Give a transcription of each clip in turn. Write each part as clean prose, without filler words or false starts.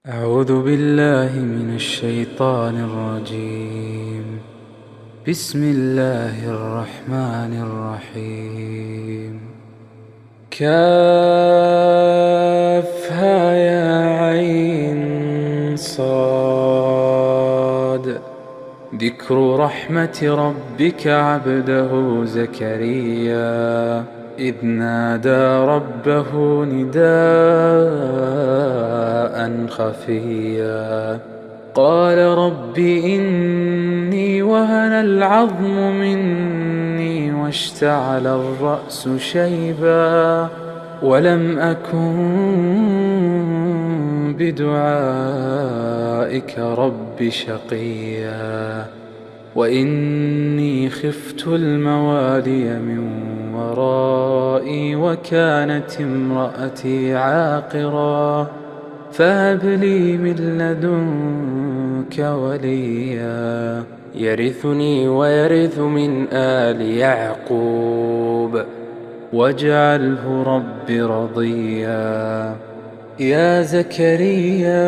أعوذ بالله من الشيطان الرجيم. بسم الله الرحمن الرحيم. كافها يا عين صاد. ذكر رحمة ربك عبده زكريا إذ نادى ربه نداء خفيا قال رب إني وهن العظم مني واشتعل الرأس شيبا ولم أكن بدعائك رب شقيا وإني خفت الموالي من ورائي وكانت امرأتي عاقرا فهب لي من لدنك وليا يرثني ويرث من آل يعقوب واجعله رب رضيا. يا زكريا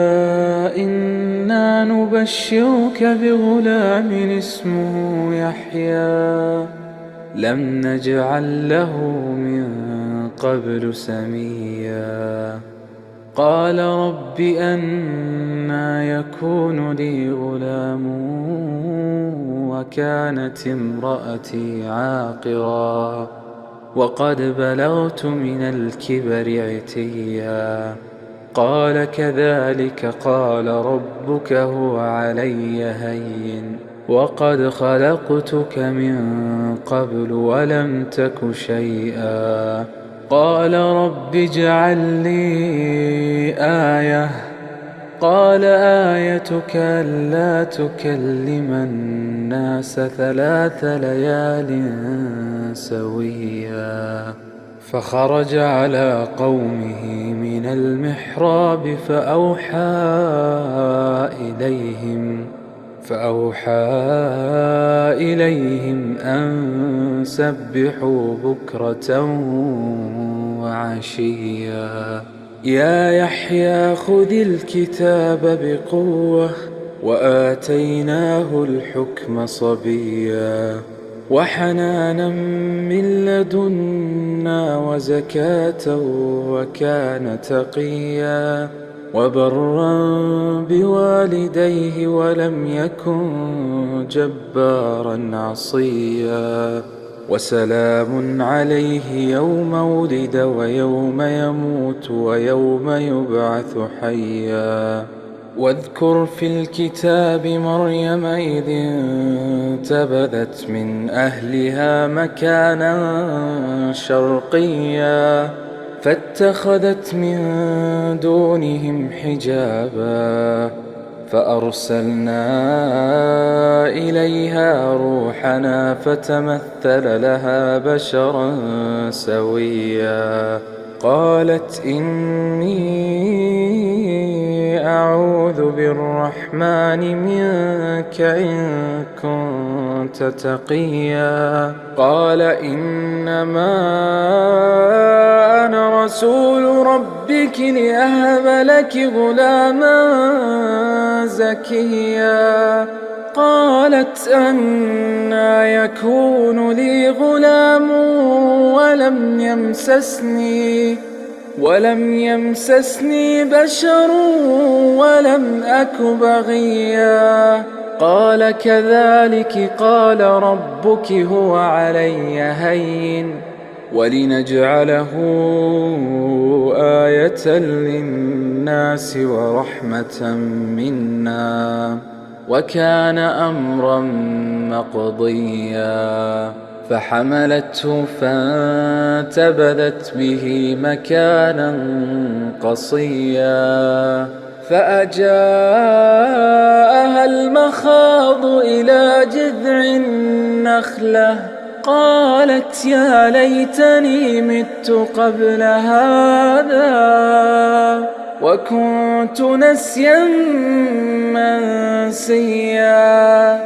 إنا نبشرك بغلام اسمه يحيى لم نجعل له من قبل سميا قال رب أنى يكون لي غلام وكانت امرأتي عاقرا وقد بلغت من الكبر عتيا قال كذلك قال ربك هو علي هين وقد خلقتك من قبل ولم تك شيئا قال رب اجعل لي آية قال آيتك ألا تكلم الناس 3 ليال سويا فخرج على قومه من المحراب فأوحى إليهم أن سبحوا بكرة وعشيا يا يحيى خذ الكتاب بقوة وآتيناه الحكم صبيا وحنانا من لدنا وزكاة وكان تقيا وبرا بوالديه ولم يكن جبارا عصيا وسلام عليه يوم ولد ويوم يموت ويوم يبعث حيا واذكر في الكتاب مريم إذ انتبذت من أهلها مكانا شرقيا فاتخذت من دونهم حجابا فأرسلنا إليها روحنا فتمثل لها بشرا سويا قالت إني أعوذ بالرحمن منك إن كنت تقيا قال إنما أنا رسول ربك لأهب لك غلاما زكيا قالت أنى يكون لي غلام ولم يمسسني بشر ولم أك بغيا قال كذلك قال ربك هو علي هين ولنجعله آية للناس ورحمة منا وكان أمرا مقضيا فحملته فانتبذت به مكانا قصيا فأجاءها المخاض إلى جذع النخلة قالت يا ليتني مت قبل هذا وكنت نسيا منسيا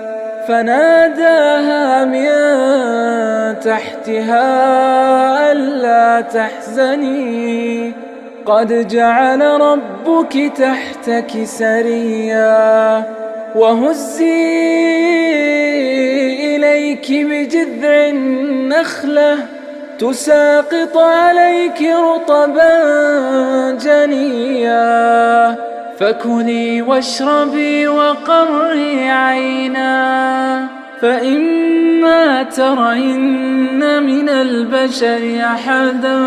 فناداها من تحتها ألا تحزني قد جعل ربك تحتك سريا وهزي إليك بجذع النخلة تساقط عليك رطبا جنيا فكلي واشربي وقري عينا فإما ترين من البشر أحدا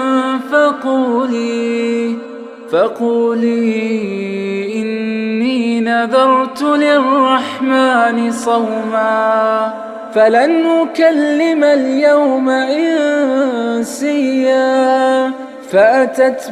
فقولي إني نذرت للرحمن صوما فلن أكلم اليوم إنسيا فأتت